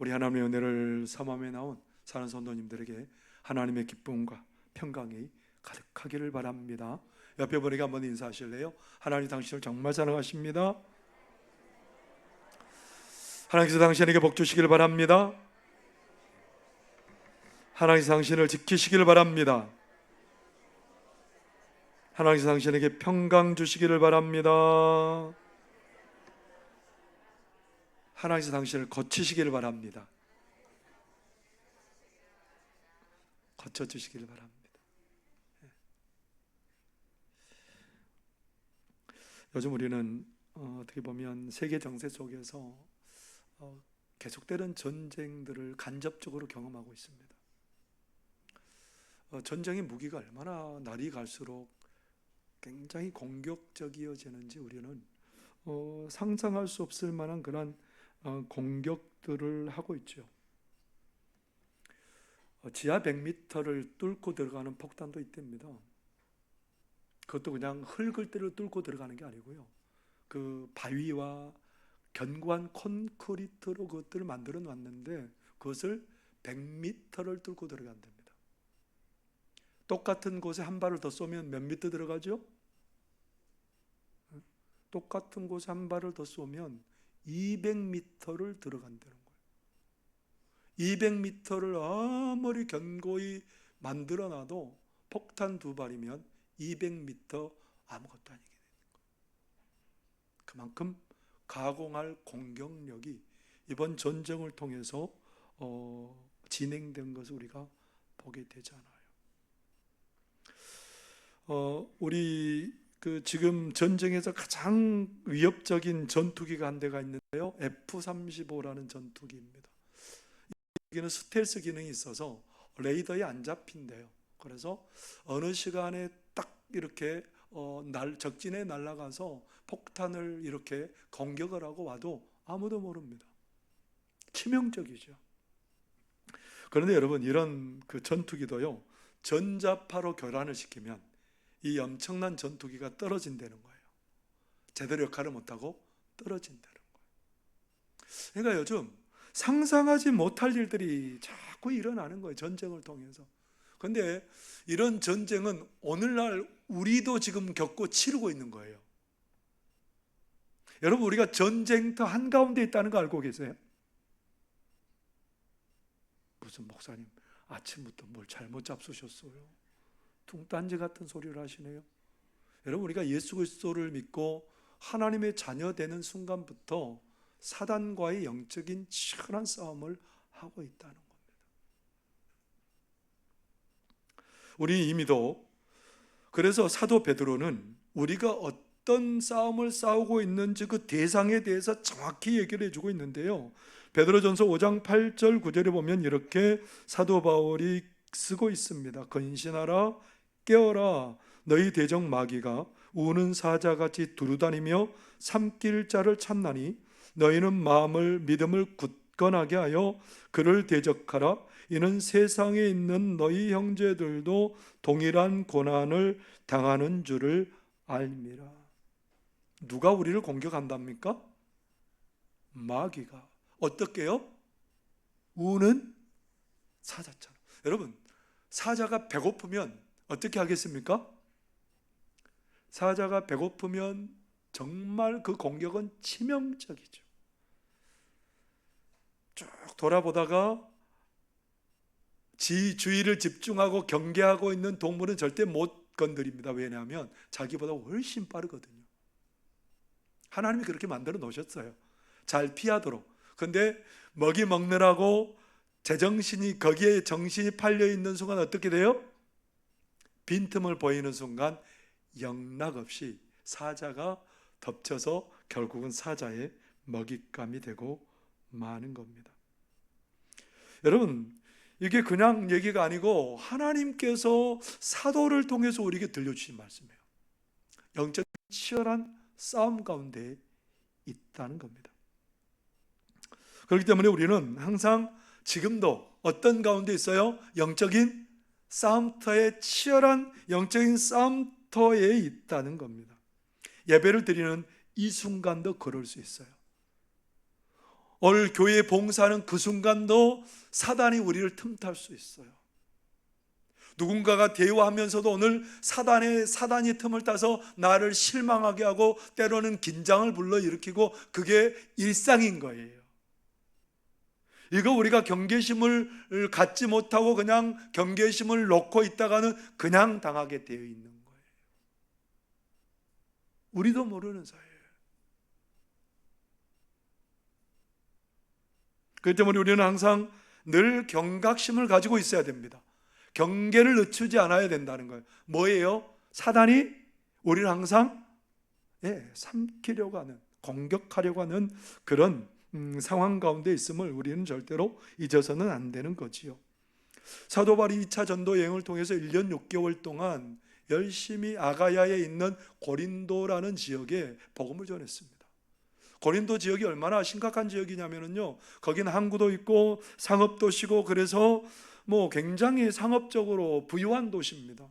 우리 하나님의 은혜를 삼함에 나온 사는 성도님들에게 하나님의 기쁨과 평강이 가득하기를 바랍니다. 옆에 분에게 한번 인사하실래요? 하나님 당신을 정말 사랑하십니다. 하나님께서 당신에게 복 주시기를 바랍니다. 하나님께서 당신을 지키시기를 바랍니다. 하나님께서 당신에게 평강 주시기를 바랍니다. 하나님께서 당신을 거치시기를 바랍니다. 거쳐주시기를 바랍니다. 요즘 우리는 어떻게 보면 세계 정세 속에서 계속되는 전쟁들을 간접적으로 경험하고 있습니다. 전쟁의 무기가 얼마나 날이 갈수록 굉장히 공격적이어지는지 우리는 상상할 수 없을 만한 그런 공격들을 하고 있죠. 지하 100m를 뚫고 들어가는 폭탄도 있답니다. 그것도 그냥 흙을 뚫고 들어가는 게 아니고요, 그 바위와 견고한 콘크리트로 그것들을 만들어 놨는데 그것을 100m를 뚫고 들어간답니다. 똑같은 곳에 한 발을 더 쏘면 몇 미터 들어가죠? 똑같은 곳에 한 발을 더 쏘면 200m를 들어간다는 거예요. 200m를 아무리 견고히 만들어 놔도 폭탄 두 발이면 200m 아무것도 아니게 되는 거예요. 그만큼 가공할 공격력이 이번 전쟁을 통해서 진행된 것을 우리가 보게 되잖아요. 우리 지금 전쟁에서 가장 위협적인 전투기가 한 대가 있는데요, F-35라는 전투기입니다. 여기는 스텔스 기능이 있어서 레이더에 안 잡힌대요. 그래서 어느 시간에 딱 이렇게 적진에 날아가서 폭탄을 이렇게 공격을 하고 와도 아무도 모릅니다. 치명적이죠. 그런데 여러분, 이런 그 전투기도요, 전자파로 교란을 시키면 이 엄청난 전투기가 떨어진다는 거예요. 제대로 역할을 못하고 떨어진다는 거예요. 그러니까 요즘 상상하지 못할 일들이 자꾸 일어나는 거예요, 전쟁을 통해서. 그런데 이런 전쟁은 오늘날 우리도 지금 겪고 치르고 있는 거예요. 여러분, 우리가 전쟁터 한가운데 있다는 거 알고 계세요? 무슨 목사님 아침부터 뭘 잘못 잡수셨어요? 뚱딴지 같은 소리를 하시네요. 여러분, 우리가 예수 그리스도를 믿고 하나님의 자녀 되는 순간부터 사단과의 영적인 치열한 싸움을 하고 있다는 겁니다. 우리 이미도, 그래서 사도 베드로는 우리가 어떤 싸움을 싸우고 있는지 그 대상에 대해서 정확히 얘기를 해주고 있는데요, 베드로전서 5장 8절 9절에 보면 이렇게 사도 바울이 쓰고 있습니다. 근신하라, 깨어라, 너희 대적 마귀가 우는 사자같이 두루다니며 삼킬 자를 찾나니 너희는 믿음을 굳건하게 하여 그를 대적하라. 이는 세상에 있는 너희 형제들도 동일한 고난을 당하는 줄을 알미라. 누가 우리를 공격한답니까? 마귀가. 어떻게요? 우는 사자처럼. 여러분, 사자가 배고프면 어떻게 하겠습니까? 사자가 배고프면 정말 그 공격은 치명적이죠. 쭉 돌아보다가 주의를 집중하고 경계하고 있는 동물은 절대 못 건드립니다. 왜냐하면 자기보다 훨씬 빠르거든요. 하나님이 그렇게 만들어 놓으셨어요, 잘 피하도록. 그런데 먹이 먹느라고 제정신이, 거기에 정신이 팔려 있는 순간 어떻게 돼요? 빈틈을 보이는 순간 영락없이 사자가 덮쳐서 결국은 사자의 먹잇감이 되고 마는 겁니다. 여러분, 이게 그냥 얘기가 아니고 하나님께서 사도를 통해서 우리에게 들려주신 말씀이에요. 영적 치열한 싸움 가운데 있다는 겁니다. 그렇기 때문에 우리는 항상 지금도 어떤 가운데 있어요? 영적인 싸움터에, 치열한 영적인 싸움터에 있다는 겁니다. 예배를 드리는 이 순간도 그럴 수 있어요. 오늘 교회 봉사하는 그 순간도 사단이 우리를 틈탈 수 있어요. 누군가가 대화하면서도 오늘 사단이 틈을 따서 나를 실망하게 하고 때로는 긴장을 불러일으키고 그게 일상인 거예요. 이거 우리가 경계심을 갖지 못하고 그냥 경계심을 놓고 있다가는 그냥 당하게 되어 있는 거예요. 우리도 모르는 사이에요. 그렇기 때문에 우리는 항상 늘 경각심을 가지고 있어야 됩니다. 경계를 늦추지 않아야 된다는 거예요. 뭐예요? 사단이 우리를 항상 삼키려고 하는, 공격하려고 하는 그런 상황 가운데 있음을 우리는 절대로 잊어서는 안 되는 거지요. 사도 바울이 2차 전도 여행을 통해서 1년 6개월 동안 열심히 아가야에 있는 고린도라는 지역에 복음을 전했습니다. 고린도 지역이 얼마나 심각한 지역이냐면요, 거기는 항구도 있고 상업도시고 그래서 굉장히 상업적으로 부유한 도시입니다.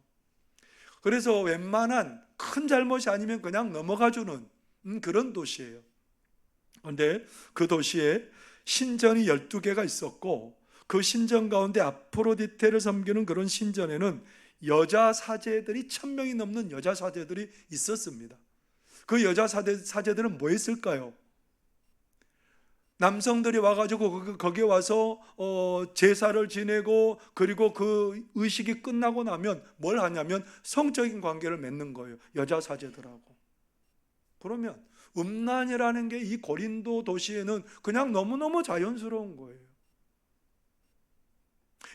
그래서 웬만한 큰 잘못이 아니면 그냥 넘어가주는 그런 도시예요. 그런데 그 도시에 신전이 12개가 있었고 그 신전 가운데 아프로디테를 섬기는 그런 신전에는 여자 사제들이 1000명이 넘는 여자 사제들이 있었습니다. 그 여자 사제들은 뭐 했을까요? 남성들이 와가지고 거기에 와서 제사를 지내고 그리고 그 의식이 끝나고 나면 뭘 하냐면 성적인 관계를 맺는 거예요. 여자 사제들하고. 그러면 음란이라는 게 이 고린도 도시에는 그냥 너무너무 자연스러운 거예요.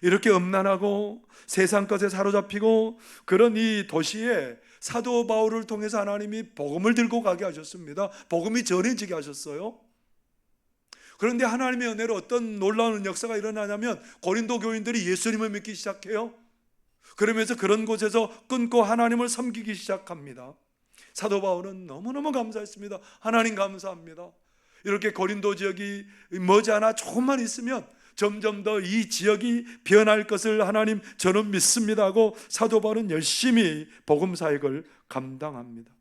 이렇게 음란하고 세상 것에 사로잡히고 그런 이 도시에 사도 바울을 통해서 하나님이 복음을 들고 가게 하셨습니다. 복음이 전해지게 하셨어요. 그런데 하나님의 은혜로 어떤 놀라운 역사가 일어나냐면 고린도 교인들이 예수님을 믿기 시작해요. 그러면서 그런 곳에서 끊고 하나님을 섬기기 시작합니다. 사도 바울은 너무너무 감사했습니다. 하나님 감사합니다. 이렇게 고린도 지역이 머지않아 조금만 있으면 점점 더 이 지역이 변할 것을 하나님 저는 믿습니다 하고 사도 바울은 열심히 복음 사역을 감당합니다.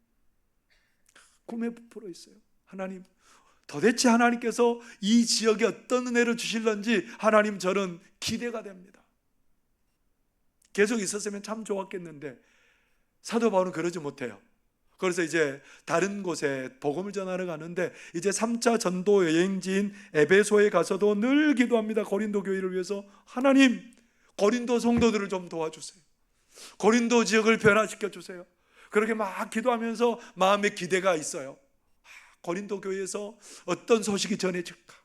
꿈에 부풀어 있어요. 하나님, 도대체 하나님께서 이 지역에 어떤 은혜를 주실런지 하나님 저는 기대가 됩니다. 계속 있었으면 참 좋았겠는데 사도 바울은 그러지 못해요. 그래서 이제 다른 곳에 복음을 전하러 가는데 이제 3차 전도 여행지인 에베소에 가서도 늘 기도합니다. 고린도 교회를 위해서 하나님, 고린도 성도들을 좀 도와주세요. 고린도 지역을 변화시켜 주세요. 그렇게 막 기도하면서 마음에 기대가 있어요. 고린도 교회에서 어떤 소식이 전해질까?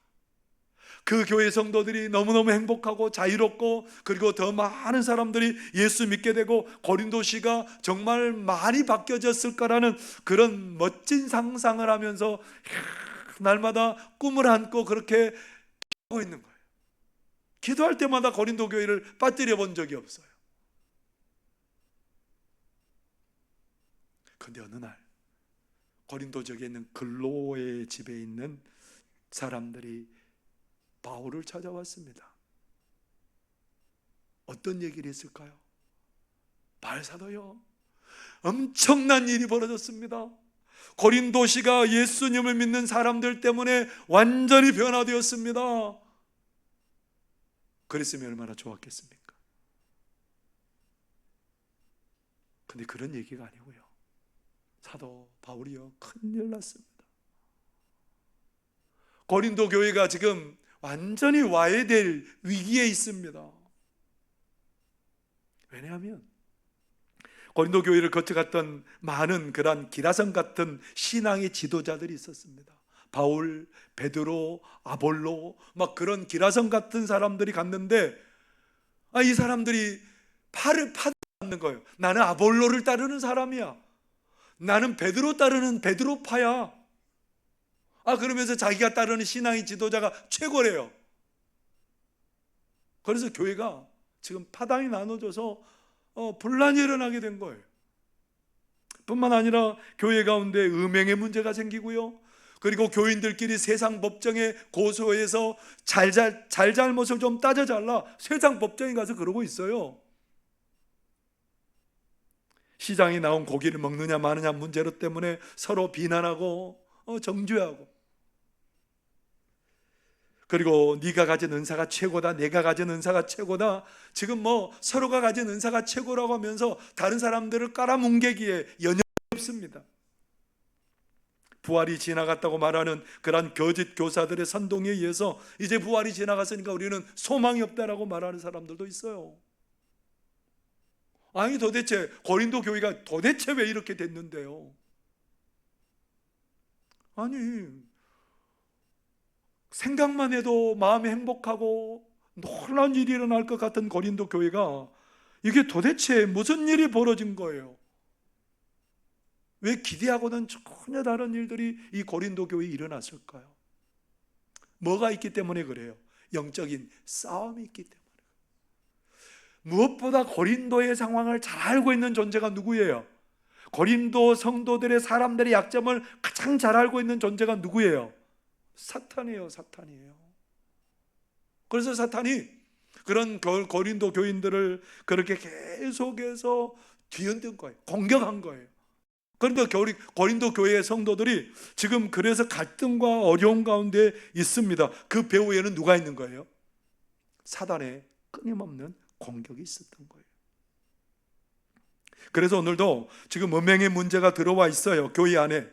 그 교회 성도들이 너무너무 행복하고 자유롭고 그리고 더 많은 사람들이 예수 믿게 되고 고린도시가 정말 많이 바뀌어졌을 거라는 그런 멋진 상상을 하면서 날마다 꿈을 안고 그렇게 하고 있는 거예요. 기도할 때마다 고린도 교회를 빠뜨려 본 적이 없어요. 그런데 어느 날 고린도 지역에 있는 글로의 집에 있는 사람들이 바울을 찾아왔습니다. 어떤 얘기를 했을까요? 바울사도요, 엄청난 일이 벌어졌습니다. 고린도시가 예수님을 믿는 사람들 때문에 완전히 변화되었습니다. 그랬으면 얼마나 좋았겠습니까? 근데 그런 얘기가 아니고요, 사도 바울이요, 큰일 났습니다. 고린도 교회가 지금 완전히 와야 될 위기에 있습니다. 왜냐하면 고린도 교회를 거쳐갔던 많은 그런 기라성 같은 신앙의 지도자들이 있었습니다. 바울, 베드로, 아볼로 막 그런 기라성 같은 사람들이 갔는데 이 사람들이 팔을 받는 거예요. 나는 아볼로를 따르는 사람이야. 나는 베드로 따르는 베드로파야. 그러면서 자기가 따르는 신앙의 지도자가 최고래요. 그래서 교회가 지금 파당이 나눠져서 분란이 일어나게 된 거예요. 뿐만 아니라 교회 가운데 음행의 문제가 생기고요, 그리고 교인들끼리 세상 법정에 고소해서 잘잘못을 좀 따져잘라 세상 법정에 가서 그러고 있어요. 시장에 나온 고기를 먹느냐 마느냐 문제로 때문에 서로 비난하고 정죄하고. 그리고 네가 가진 은사가 최고다, 내가 가진 은사가 최고다, 지금 뭐 서로가 가진 은사가 최고라고 하면서 다른 사람들을 깔아뭉개기에 여념이 없습니다. 부활이 지나갔다고 말하는 그런 거짓 교사들의 선동에 의해서 이제 부활이 지나갔으니까 우리는 소망이 없다라고 말하는 사람들도 있어요. 아니 도대체 고린도 교회가 도대체 왜 이렇게 됐는데요? 아니 생각만 해도 마음이 행복하고 놀라운 일이 일어날 것 같은 고린도 교회가 이게 도대체 무슨 일이 벌어진 거예요? 왜 기대하고는 전혀 다른 일들이 이 고린도 교회에 일어났을까요? 뭐가 있기 때문에 그래요? 영적인 싸움이 있기 때문에. 무엇보다 고린도의 상황을 잘 알고 있는 존재가 누구예요? 고린도 성도들의 사람들의 약점을 가장 잘 알고 있는 존재가 누구예요? 사탄이에요. 사탄이에요. 그래서 사탄이 그런 고린도 교인들을 그렇게 계속해서 뒤흔든 거예요. 공격한 거예요. 그런데 고린도 교회의 성도들이 지금 그래서 갈등과 어려움 가운데 있습니다. 그 배후에는 누가 있는 거예요? 사단의 끊임없는 공격이 있었던 거예요. 그래서 오늘도 지금 음행의 문제가 들어와 있어요. 교회 안에.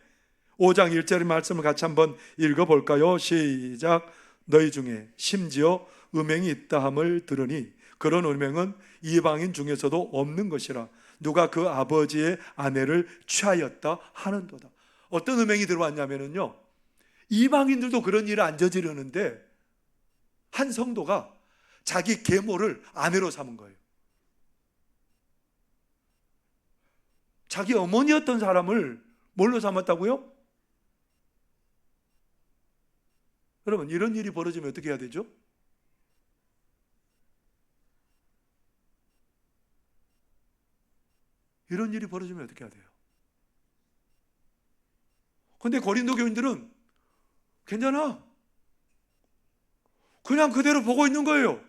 5장 1절의 말씀을 같이 한번 읽어볼까요? 시작. 너희 중에 심지어 음행이 있다함을 들으니 그런 음행은 이방인 중에서도 없는 것이라. 누가 그 아버지의 아내를 취하였다 하는도다. 어떤 음행이 들어왔냐면요, 이방인들도 그런 일을 안 저지르는데 한 성도가 자기 계모를 아내로 삼은 거예요. 자기 어머니였던 사람을 뭘로 삼았다고요? 여러분, 이런 일이 벌어지면 어떻게 해야 되죠? 이런 일이 벌어지면 어떻게 해야 돼요? 근데 고린도 교인들은 괜찮아, 그냥 그대로 보고 있는 거예요.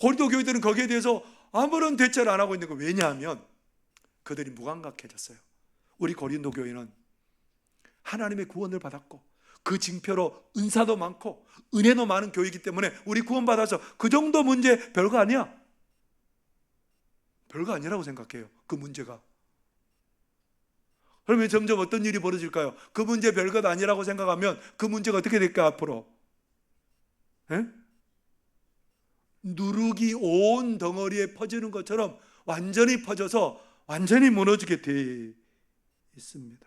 고린도 교인들은 거기에 대해서 아무런 대처를 안 하고 있는 거예요. 왜냐하면 그들이 무감각해졌어요. 우리 고린도 교회는 하나님의 구원을 받았고 그 징표로 은사도 많고 은혜도 많은 교회이기 때문에 우리 구원받아서 그 정도 문제 별거 아니야. 별거 아니라고 생각해요. 그 문제가. 그러면 점점 어떤 일이 벌어질까요? 그 문제 별것 아니라고 생각하면 그 문제가 어떻게 될까 앞으로? 에? 누룩이 온 덩어리에 퍼지는 것처럼 완전히 퍼져서 완전히 무너지게 돼 있습니다.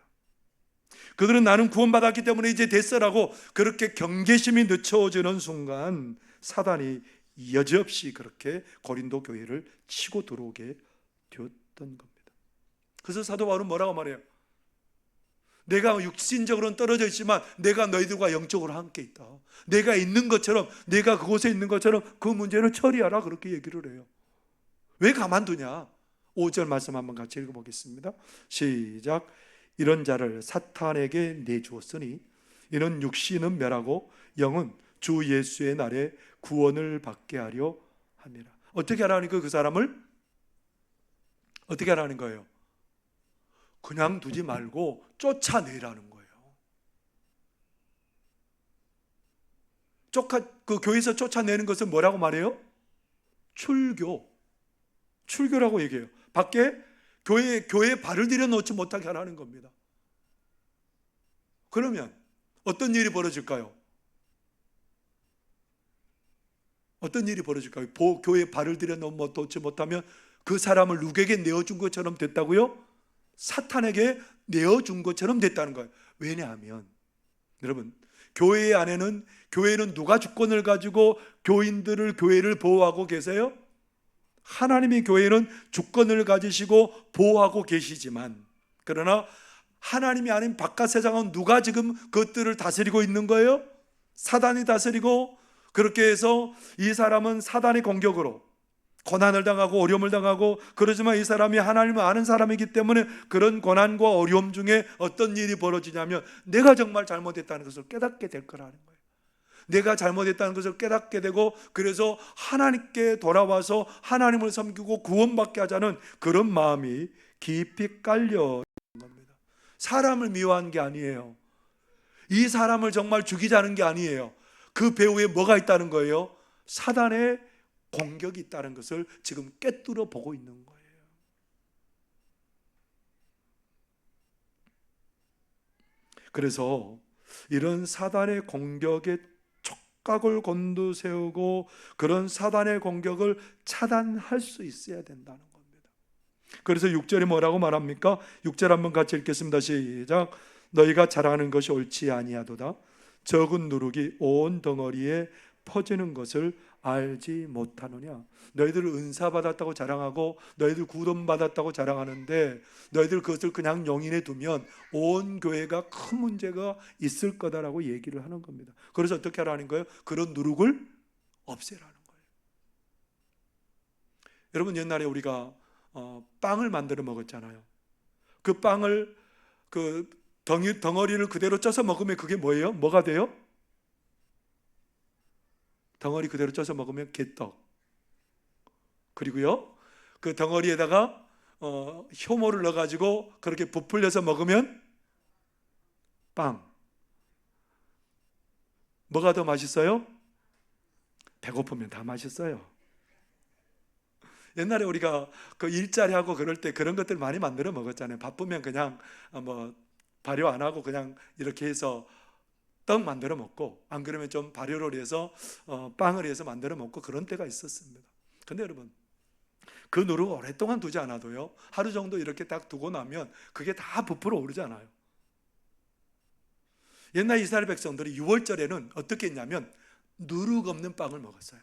그들은 나는 구원받았기 때문에 이제 됐어라고 그렇게 경계심이 늦춰지는 순간 사단이 여지없이 그렇게 고린도 교회를 치고 들어오게 되었던 겁니다. 그래서 사도 바울은 뭐라고 말해요? 내가 육신적으로는 떨어져 있지만 내가 너희들과 영적으로 함께 있다. 내가 있는 것처럼, 내가 그곳에 있는 것처럼 그 문제를 처리하라, 그렇게 얘기를 해요. 왜 가만두냐? 5절 말씀 한번 같이 읽어보겠습니다. 시작. 이런 자를 사탄에게 내주었으니 이는 육신은 멸하고 영은 주 예수의 날에 구원을 받게 하려 함이라. 어떻게 하라는 거예요? 그 사람을 어떻게 하라는 거예요? 그냥 두지 말고 쫓아내라는 거예요. 그 교회에서 쫓아내는 것은 뭐라고 말해요? 출교라고 얘기해요. 밖에 교회에 발을 들여놓지 못하게 하라는 겁니다. 그러면 어떤 일이 벌어질까요? 어떤 일이 벌어질까요? 교회에 발을 들여놓지 못하면 그 사람을 누구에게 내어준 것처럼 됐다고요? 사탄에게 내어준 것처럼 됐다는 거예요. 왜냐하면 여러분, 교회 안에는, 교회는 누가 주권을 가지고 교회를 보호하고 계세요? 하나님의 교회는 주권을 가지시고 보호하고 계시지만, 그러나 하나님이 아닌 바깥 세상은 누가 지금 그것들을 다스리고 있는 거예요? 사단이 다스리고, 그렇게 해서 이 사람은 사단의 공격으로 고난을 당하고 어려움을 당하고, 그러지만 이 사람이 하나님을 아는 사람이기 때문에 그런 고난과 어려움 중에 어떤 일이 벌어지냐면 내가 정말 잘못했다는 것을 깨닫게 될 거라는 거예요. 내가 잘못했다는 것을 깨닫게 되고, 그래서 하나님께 돌아와서 하나님을 섬기고 구원받게 하자는 그런 마음이 깊이 깔려 있는 겁니다. 사람을 미워한 게 아니에요. 이 사람을 정말 죽이자는 게 아니에요. 그 배후에 뭐가 있다는 거예요? 사단의 공격이 있다는 것을 지금 꿰뚫어 보고 있는 거예요. 그래서 이런 사단의 공격에 촉각을 곤두세우고 그런 사단의 공격을 차단할 수 있어야 된다는 겁니다. 그래서 6절에 뭐라고 말합니까? 6절 한번 같이 읽겠습니다. 시작. 너희가 자랑하는 것이 옳지 아니하도다. 적은 누룩이 온 덩어리에 퍼지는 것을 알지 못하느냐. 너희들 은사 받았다고 자랑하고 너희들 구원 받았다고 자랑하는데 너희들 그것을 그냥 용인해 두면 온 교회가 큰 문제가 있을 거다라고 얘기를 하는 겁니다. 그래서 어떻게 하라는 거예요? 그런 누룩을 없애라는 거예요. 여러분, 옛날에 우리가 빵을 만들어 먹었잖아요. 그 빵을 그 덩어리를 그대로 쪄서 먹으면 그게 뭐예요? 뭐가 돼요? 덩어리 그대로 쪄서 먹으면 개떡. 그리고요, 그 덩어리에다가 효모를 넣어가지고 그렇게 부풀려서 먹으면 빵. 뭐가 더 맛있어요? 배고프면 다 맛있어요. 옛날에 우리가 그 일자리 하고 그럴 때 그런 것들 많이 만들어 먹었잖아요. 바쁘면 그냥 뭐 발효 안 하고 그냥 이렇게 해서 떡 만들어 먹고, 안 그러면 좀 발효를 해서 빵을 해서 만들어 먹고 그런 때가 있었습니다. 근데 여러분, 그 누룩 오랫동안 두지 않아도요, 하루 정도 이렇게 딱 두고 나면 그게 다 부풀어 오르잖아요. 옛날 이스라엘 백성들이 6월절에는 어떻게 했냐면 누룩 없는 빵을 먹었어요.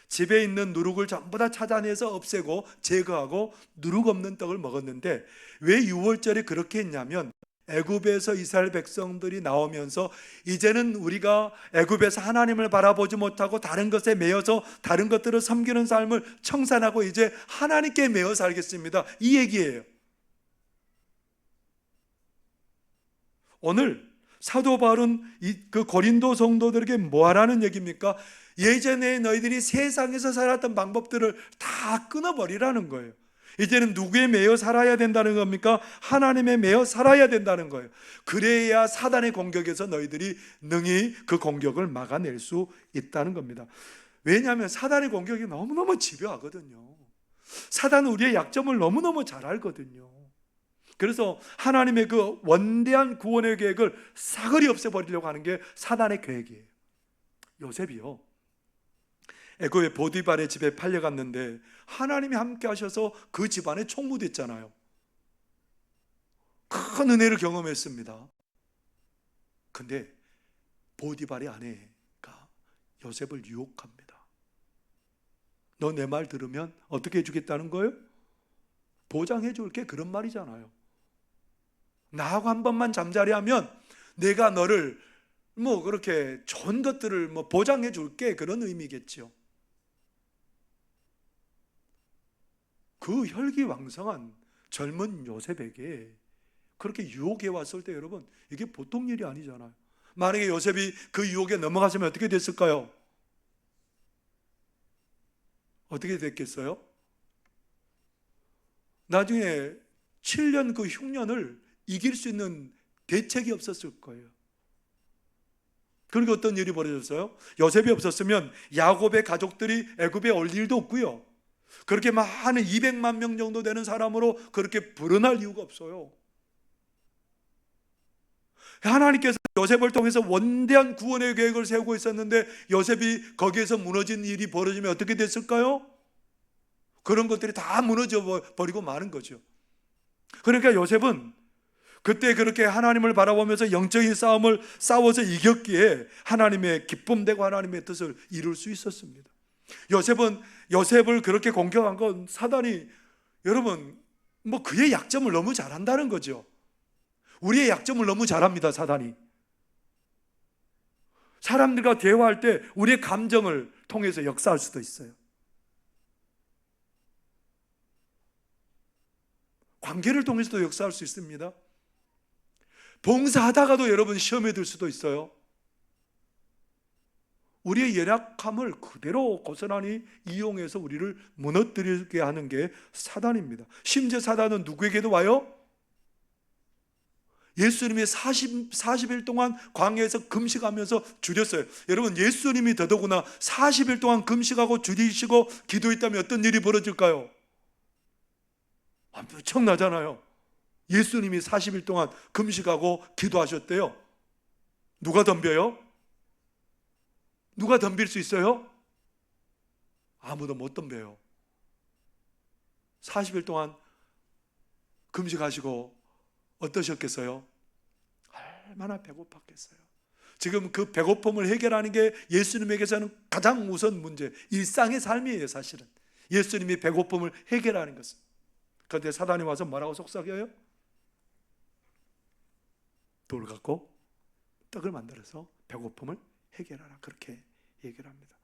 집에 있는 누룩을 전부 다 찾아내서 없애고 제거하고 누룩 없는 떡을 먹었는데, 왜 6월절에 그렇게 했냐면 애굽에서 이스라엘 백성들이 나오면서 이제는 우리가 애굽에서 하나님을 바라보지 못하고 다른 것에 매여서 다른 것들을 섬기는 삶을 청산하고 이제 하나님께 매여 살겠습니다, 이 얘기예요. 오늘 사도 바울은 그 고린도 성도들에게 뭐 하라는 얘기입니까? 예전에 너희들이 세상에서 살았던 방법들을 다 끊어버리라는 거예요. 이제는 누구에 매여 살아야 된다는 겁니까? 하나님에 매여 살아야 된다는 거예요. 그래야 사단의 공격에서 너희들이 능히 그 공격을 막아낼 수 있다는 겁니다. 왜냐하면 사단의 공격이 너무너무 집요하거든요. 사단은 우리의 약점을 너무너무 잘 알거든요. 그래서 하나님의 그 원대한 구원의 계획을 사거리 없애버리려고 하는 게 사단의 계획이에요. 요셉이요, 애굽의 보디발의 집에 팔려갔는데 하나님이 함께 하셔서 그 집안에 총무됐잖아요. 큰 은혜를 경험했습니다. 근데 보디발의 아내가 요셉을 유혹합니다. 너 내 말 들으면 어떻게 해주겠다는 거예요? 보장해 줄게, 그런 말이잖아요. 나하고 한 번만 잠자리 하면 내가 너를 뭐 그렇게 좋은 것들을 뭐 보장해 줄게, 그런 의미겠죠. 그 혈기왕성한 젊은 요셉에게 그렇게 유혹해 왔을 때 여러분, 이게 보통 일이 아니잖아요. 만약에 요셉이 그 유혹에 넘어갔으면 어떻게 됐을까요? 어떻게 됐겠어요? 나중에 7년 그 흉년을 이길 수 있는 대책이 없었을 거예요. 그리고 어떤 일이 벌어졌어요? 요셉이 없었으면 야곱의 가족들이 애굽에 올 일도 없고요, 그렇게 많은 200만 명 정도 되는 사람으로 그렇게 불어날 이유가 없어요. 하나님께서 요셉을 통해서 원대한 구원의 계획을 세우고 있었는데 요셉이 거기에서 무너진 일이 벌어지면 어떻게 됐을까요? 그런 것들이 다 무너져 버리고 마는 거죠. 그러니까 요셉은 그때 그렇게 하나님을 바라보면서 영적인 싸움을 싸워서 이겼기에 하나님의 기쁨되고 하나님의 뜻을 이룰 수 있었습니다. 요셉을 그렇게 공격한 건 사단이, 여러분, 뭐 그의 약점을 너무 잘한다는 거죠. 우리의 약점을 너무 잘합니다, 사단이. 사람들과 대화할 때 우리의 감정을 통해서 역사할 수도 있어요. 관계를 통해서도 역사할 수 있습니다. 봉사하다가도 여러분 시험에 들 수도 있어요. 우리의 연약함을 그대로 고스란히 이용해서 우리를 무너뜨리게 하는 게 사단입니다. 심지어 사단은 누구에게도 와요? 예수님이 40일 동안 광야에서 금식하면서 줄였어요. 여러분, 예수님이 더더구나 40일 동안 금식하고 줄이시고 기도했다면 어떤 일이 벌어질까요? 엄청나잖아요. 예수님이 40일 동안 금식하고 기도하셨대요. 누가 덤벼요? 누가 덤빌 수 있어요? 아무도 못 덤벼요. 40일 동안 금식하시고 어떠셨겠어요? 얼마나 배고팠겠어요. 지금 그 배고픔을 해결하는 게 예수님에게서는 가장 우선 문제, 일상의 삶이에요. 사실은 예수님이 배고픔을 해결하는 것은. 그런데 사단이 와서 뭐라고 속삭여요? 돌을 갖고 떡을 만들어서 배고픔을 해결하라, 그렇게 얘기를 합니다.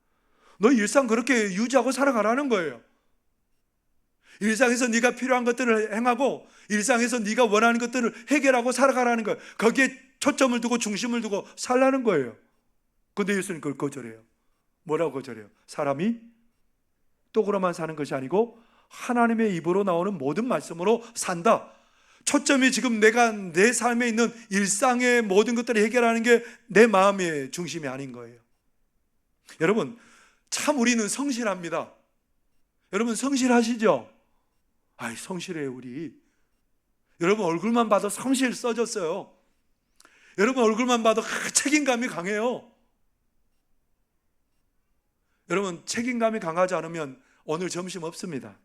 너 일상 그렇게 유지하고 살아가라는 거예요. 일상에서 네가 필요한 것들을 행하고 일상에서 네가 원하는 것들을 해결하고 살아가라는 거예요. 거기에 초점을 두고 중심을 두고 살라는 거예요. 그런데 예수님 그걸 거절해요. 뭐라고 거절해요? 사람이 떡으로만 사는 것이 아니고 하나님의 입으로 나오는 모든 말씀으로 산다. 초점이 지금 내가 내 삶에 있는 일상의 모든 것들을 해결하는 게 내 마음의 중심이 아닌 거예요. 여러분, 참 우리는 성실합니다. 여러분, 성실하시죠? 아이, 성실해요 우리. 여러분, 얼굴만 봐도 성실 써졌어요. 여러분, 얼굴만 봐도 책임감이 강해요. 여러분, 책임감이 강하지 않으면 오늘 점심 없습니다.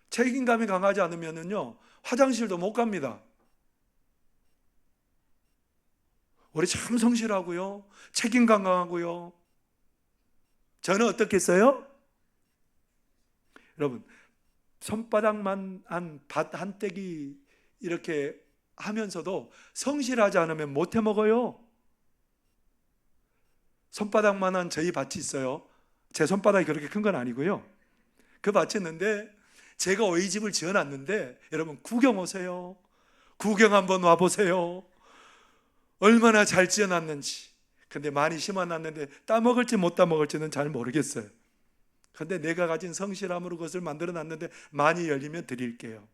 책임감이 강하지 않으면요 화장실도 못 갑니다. 우리 참 성실하고요, 책임감 강하고요. 저는 어떻겠어요? 여러분, 손바닥만 한 밭 한 떼기 이렇게 하면서도 성실하지 않으면 못 해 먹어요. 손바닥만한 저희 밭이 있어요. 제 손바닥이 그렇게 큰 건 아니고요. 그 밭이 있는데 제가 어이집을 지어놨는데 여러분, 구경 오세요. 구경 한번 와보세요. 얼마나 잘 지어놨는지. 근데 많이 심어놨는데 따먹을지 못 따먹을지는 잘 모르겠어요. 근데 내가 가진 성실함으로 그것을 만들어놨는데 많이 열리면 드릴게요.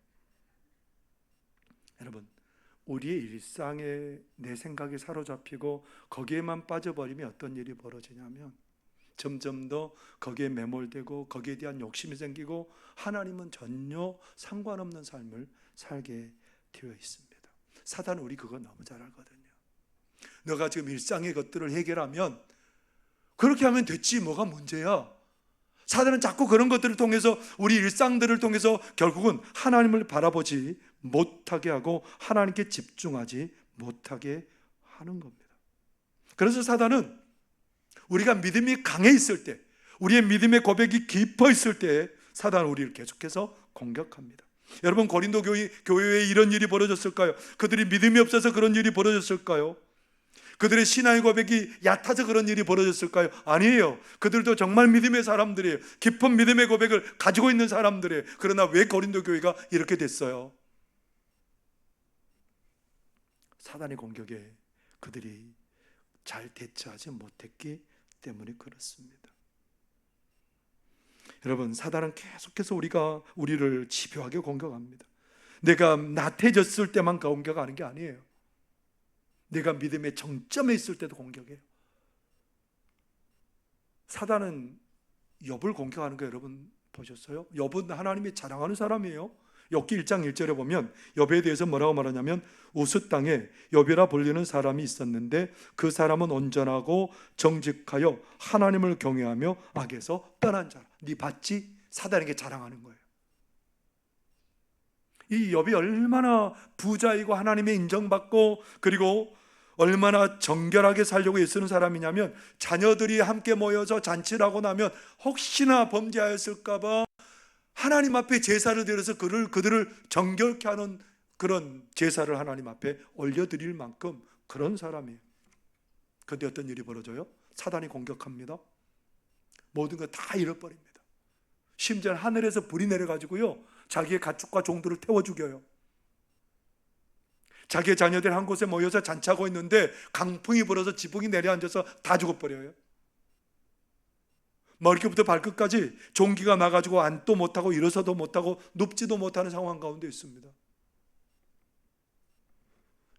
여러분, 우리의 일상에 내 생각이 사로잡히고 거기에만 빠져버리면 어떤 일이 벌어지냐면 점점 더 거기에 매몰되고 거기에 대한 욕심이 생기고 하나님은 전혀 상관없는 삶을 살게 되어 있습니다. 사단은 우리 그거 너무 잘 알거든요. 너가 지금 일상의 것들을 해결하면 그렇게 하면 됐지 뭐가 문제야. 사단은 자꾸 그런 것들을 통해서 우리 일상들을 통해서 결국은 하나님을 바라보지 못하게 하고 하나님께 집중하지 못하게 하는 겁니다. 그래서 사단은 우리가 믿음이 강해 있을 때, 우리의 믿음의 고백이 깊어 있을 때 사단은 우리를 계속해서 공격합니다. 여러분, 고린도 교회에 이런 일이 벌어졌을까요? 그들이 믿음이 없어서 그런 일이 벌어졌을까요? 그들의 신앙의 고백이 얕아서 그런 일이 벌어졌을까요? 아니에요. 그들도 정말 믿음의 사람들이에요. 깊은 믿음의 고백을 가지고 있는 사람들이에요. 그러나 왜 고린도 교회가 이렇게 됐어요? 사단의 공격에 그들이 잘 대처하지 못했기 때문에 그렇습니다. 여러분, 사단은 계속해서 우리를 집요하게 공격합니다. 내가 나태해졌을 때만 공격하는 게 아니에요. 내가 믿음의 정점에 있을 때도 공격해요. 사단은 욥을 공격하는 거 여러분 보셨어요? 욥은 하나님이 자랑하는 사람이에요. 욥기 1장 1절에 보면 욥에 대해서 뭐라고 말하냐면 우스 땅에 욥이라 불리는 사람이 있었는데 그 사람은 온전하고 정직하여 하나님을 경외하며 악에서 떠난 자라. 네 봤지? 사단에게 자랑하는 거예요. 이 욥이 얼마나 부자이고 하나님의 인정받고 그리고 얼마나 정결하게 살려고 애쓰는 사람이냐면 자녀들이 함께 모여서 잔치를 하고 나면 혹시나 범죄하였을까 봐 하나님 앞에 제사를 드려서 그들을 정결케 하는 그런 제사를 하나님 앞에 올려드릴 만큼 그런 사람이에요. 그런데 어떤 일이 벌어져요? 사단이 공격합니다. 모든 거 다 잃어버립니다. 심지어 하늘에서 불이 내려가지고요 자기의 가축과 종들을 태워 죽여요. 자기의 자녀들 한 곳에 모여서 잔치하고 있는데 강풍이 불어서 지붕이 내려앉아서 다 죽어버려요. 머리부터 발끝까지 종기가 나가지고 앉도 못하고 일어서도 못하고 눕지도 못하는 상황 가운데 있습니다.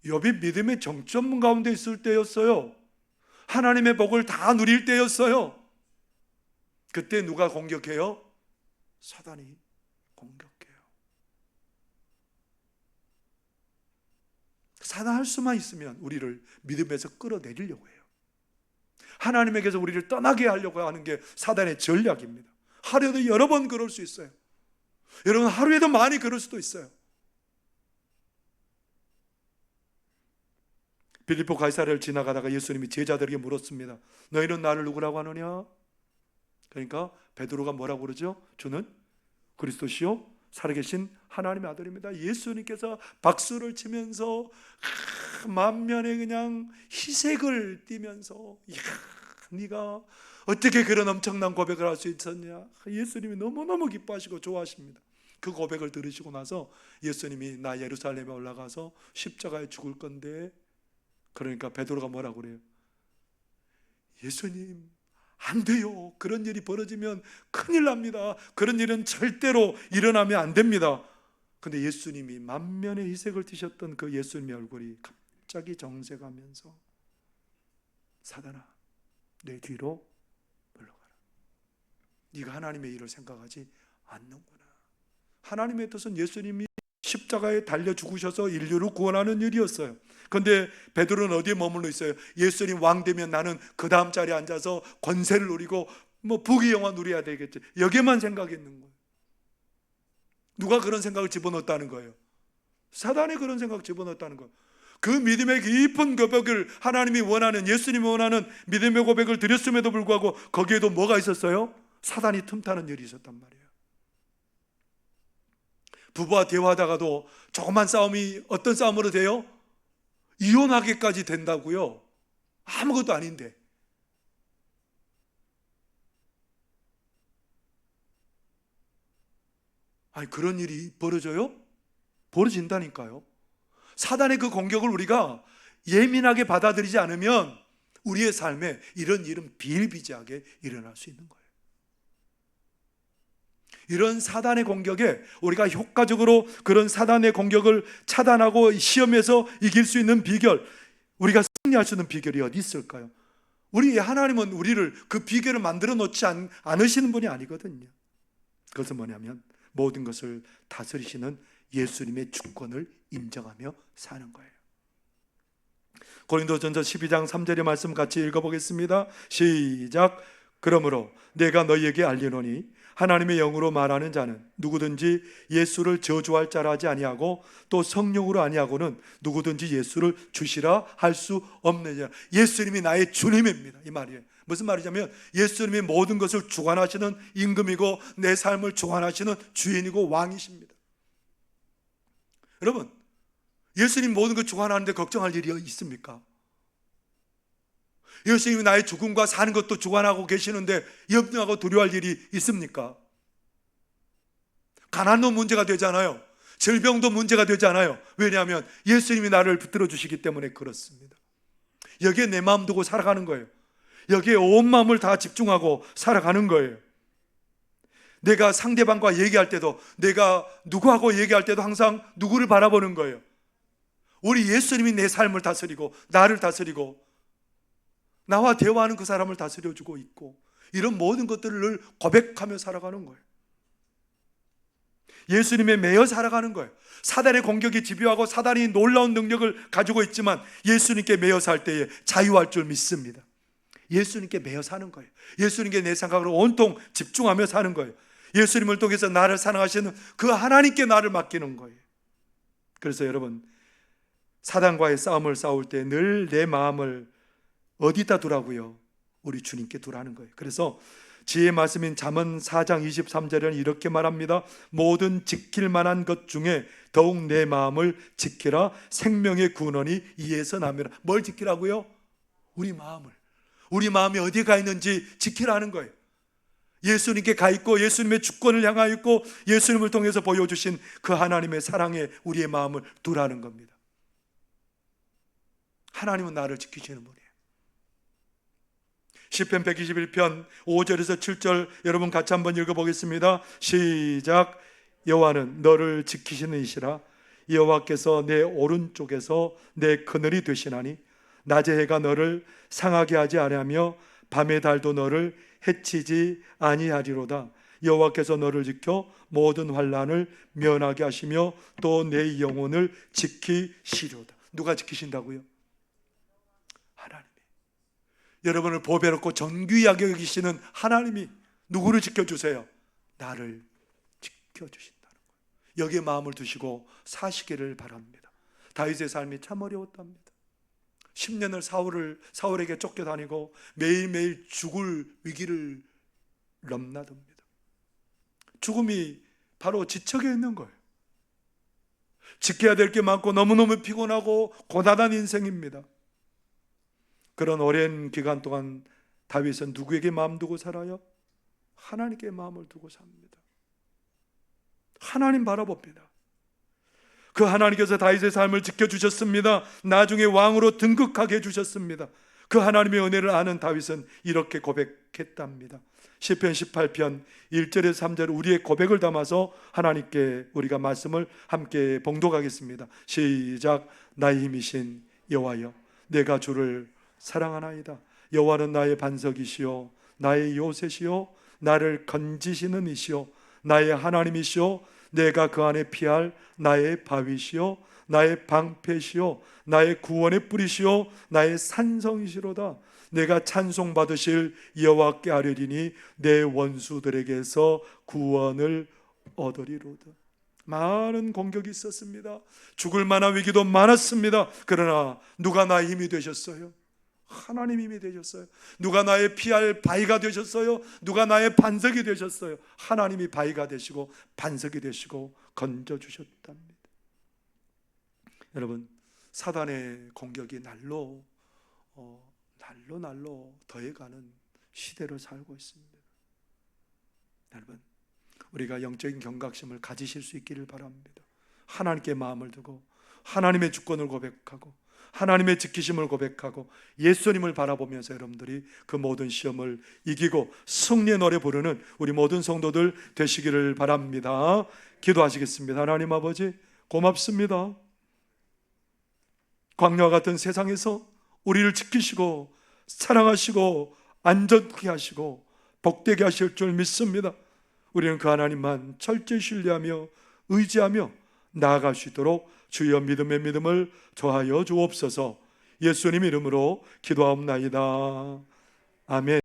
욥이 믿음의 정점 가운데 있을 때였어요. 하나님의 복을 다 누릴 때였어요. 그때 누가 공격해요? 사단이 공격해요. 사단 할 수만 있으면 우리를 믿음에서 끌어내리려고 해요. 하나님에게서 우리를 떠나게 하려고 하는 게 사단의 전략입니다. 하루에도 여러 번 그럴 수 있어요. 여러분, 하루에도 많이 그럴 수도 있어요. 빌립보 가이사랴를 지나가다가 예수님이 제자들에게 물었습니다. 너희는 나를 누구라고 하느냐? 그러니까 베드로가 뭐라고 그러죠? 주는 그리스도시요 살아계신 하나님의 아들입니다. 예수님께서 박수를 치면서 만면에 그냥 희색을 띠면서, 이야, 네가 어떻게 그런 엄청난 고백을 할 수 있었냐? 예수님이 너무너무 기뻐하시고 좋아하십니다. 그 고백을 들으시고 나서 예수님이 나 예루살렘에 올라가서 십자가에 죽을 건데, 그러니까 베드로가 뭐라고 그래요? 예수님, 안 돼요. 그런 일이 벌어지면 큰일 납니다. 그런 일은 절대로 일어나면 안 됩니다. 근데 예수님이 만면의 희색을 띠셨던 그 예수님의 얼굴이 갑자기 정색하면서, 사단아, 내 뒤로 물러가라. 네가 하나님의 일을 생각하지 않는구나. 하나님의 뜻은 예수님이 십자가에 달려 죽으셔서 인류를 구원하는 일이었어요. 그런데 베드로는 어디에 머물러 있어요? 예수님 왕 되면 나는 그 다음 자리에 앉아서 권세를 누리고 부귀영화 누려야 되겠지, 여기에만 생각했는 거예요. 누가 그런 생각을 집어넣었다는 거예요? 사단이 그런 생각을 집어넣었다는 거예요. 그 믿음의 깊은 고백을 하나님이 원하는, 예수님이 원하는 믿음의 고백을 드렸음에도 불구하고 거기에도 뭐가 있었어요? 사단이 틈타는 일이 있었단 말이에요. 부부와 대화하다가도 조그만 싸움이 어떤 싸움으로 돼요? 이혼하기까지 된다고요? 아무것도 아닌데. 아니, 그런 일이 벌어져요? 벌어진다니까요. 사단의 그 공격을 우리가 예민하게 받아들이지 않으면 우리의 삶에 이런 일은 비일비재하게 일어날 수 있는 거예요. 이런 사단의 공격에 우리가 효과적으로 그런 사단의 공격을 차단하고 시험에서 이길 수 있는 비결, 우리가 승리할 수 있는 비결이 어디 있을까요? 우리 하나님은 우리를 그 비결을 만들어 놓지 않으시는 분이 아니거든요. 그것은 뭐냐면 모든 것을 다스리시는 예수님의 주권을 인정하며 사는 거예요. 고린도전서 12장 3절의 말씀 같이 읽어보겠습니다. 시작. 그러므로 내가 너희에게 알리노니 하나님의 영으로 말하는 자는 누구든지 예수를 저주할 자라 하지 아니하고 또 성령으로 아니하고는 누구든지 예수를 주시라 할 수 없느니라. 예수님이 나의 주님입니다, 이 말이에요. 무슨 말이냐면 예수님이 모든 것을 주관하시는 임금이고 내 삶을 주관하시는 주인이고 왕이십니다. 여러분, 예수님 모든 걸 주관하는데 걱정할 일이 있습니까? 예수님이 나의 죽음과 사는 것도 주관하고 계시는데 염려하고 두려워할 일이 있습니까? 가난도 문제가 되잖아요. 질병도 문제가 되잖아요. 왜냐하면 예수님이 나를 붙들어 주시기 때문에 그렇습니다. 여기에 내 마음 두고 살아가는 거예요. 여기에 온 마음을 다 집중하고 살아가는 거예요. 내가 상대방과 얘기할 때도, 내가 누구하고 얘기할 때도 항상 누구를 바라보는 거예요? 우리 예수님이 내 삶을 다스리고 나를 다스리고 나와 대화하는 그 사람을 다스려주고 있고, 이런 모든 것들을 늘 고백하며 살아가는 거예요. 예수님에 매여 살아가는 거예요. 사단의 공격이 집요하고 사단이 놀라운 능력을 가지고 있지만 예수님께 매여 살 때에 자유할 줄 믿습니다. 예수님께 매여 사는 거예요. 예수님께 내 생각을 온통 집중하며 사는 거예요. 예수님을 통해서 나를 사랑하시는 그 하나님께 나를 맡기는 거예요. 그래서 여러분, 사단과의 싸움을 싸울 때 늘 내 마음을 어디다 두라고요? 우리 주님께 두라는 거예요. 그래서 지혜의 말씀인 잠언 4장 23절에는 이렇게 말합니다. 모든 지킬 만한 것 중에 더욱 내 마음을 지키라. 생명의 근원이 이에서 나므라. 뭘 지키라고요? 우리 마음을. 우리 마음이 어디에 가 있는지 지키라는 거예요. 예수님께 가 있고 예수님의 주권을 향하여 있고 예수님을 통해서 보여주신 그 하나님의 사랑에 우리의 마음을 두라는 겁니다. 하나님은 나를 지키시는 분이에요. 시편 121편 5절에서 7절 여러분 같이 한번 읽어보겠습니다. 시작. 여호와는 너를 지키시는 이시라. 여호와께서 내 오른쪽에서 내 그늘이 되시나니 낮의 해가 너를 상하게 하지 아니하며 밤의 달도 너를 해치지 아니하리로다. 여호와께서 너를 지켜 모든 환난을 면하게 하시며 또 내 영혼을 지키시리로다. 누가 지키신다고요? 하나님이. 여러분을 보배롭고 존귀하게 여기시는 하나님이 누구를 지켜주세요? 나를 지켜주신다는 거예요. 여기에 마음을 두시고 사시기를 바랍니다. 다윗의 삶이 참 어려웠답니다. 10년을 사울에게 쫓겨다니고 매일매일 죽을 위기를 넘나듭니다. 죽음이 바로 지척에 있는 거예요. 지켜야 될 게 많고 너무너무 피곤하고 고단한 인생입니다. 그런 오랜 기간 동안 다윗은 누구에게 마음 두고 살아요? 하나님께 마음을 두고 삽니다. 하나님 바라봅니다. 그 하나님께서 다윗의 삶을 지켜주셨습니다. 나중에 왕으로 등극하게 해주셨습니다. 그 하나님의 은혜를 아는 다윗은 이렇게 고백했답니다. 시편 18편 1절에서 3절 우리의 고백을 담아서 하나님께 우리가 말씀을 함께 봉독하겠습니다. 시작. 나의 힘이신 여호와여, 내가 주를 사랑하나이다. 여호와는 나의 반석이시요 나의 요새시요 나를 건지시는 이시요 나의 하나님이시요 내가 그 안에 피할 나의 바위시요 나의 방패시요 나의 구원의 뿌리시요 나의 산성이시로다. 내가 찬송받으실 여호와께 아뢰리니 내 원수들에게서 구원을 얻으리로다. 많은 공격이 있었습니다. 죽을 만한 위기도 많았습니다. 그러나 누가 나의 힘이 되셨어요? 하나님 힘이 되셨어요. 누가 나의 피할 바위가 되셨어요? 누가 나의 반석이 되셨어요? 하나님이 바위가 되시고 반석이 되시고 건져주셨답니다. 여러분, 사단의 공격이 날로 더해가는 시대를 살고 있습니다. 여러분, 우리가 영적인 경각심을 가지실 수 있기를 바랍니다. 하나님께 마음을 두고 하나님의 주권을 고백하고 하나님의 지키심을 고백하고 예수님을 바라보면서 여러분들이 그 모든 시험을 이기고 승리의 노래 부르는 우리 모든 성도들 되시기를 바랍니다. 기도하시겠습니다. 하나님 아버지, 고맙습니다. 광야와 같은 세상에서 우리를 지키시고 사랑하시고 안전하게 하시고 복되게 하실 줄 믿습니다. 우리는 그 하나님만 철저히 신뢰하며 의지하며 나아갈 수 있도록 주여 믿음의 믿음을 더하여 주옵소서. 예수님 이름으로 기도하옵나이다. 아멘.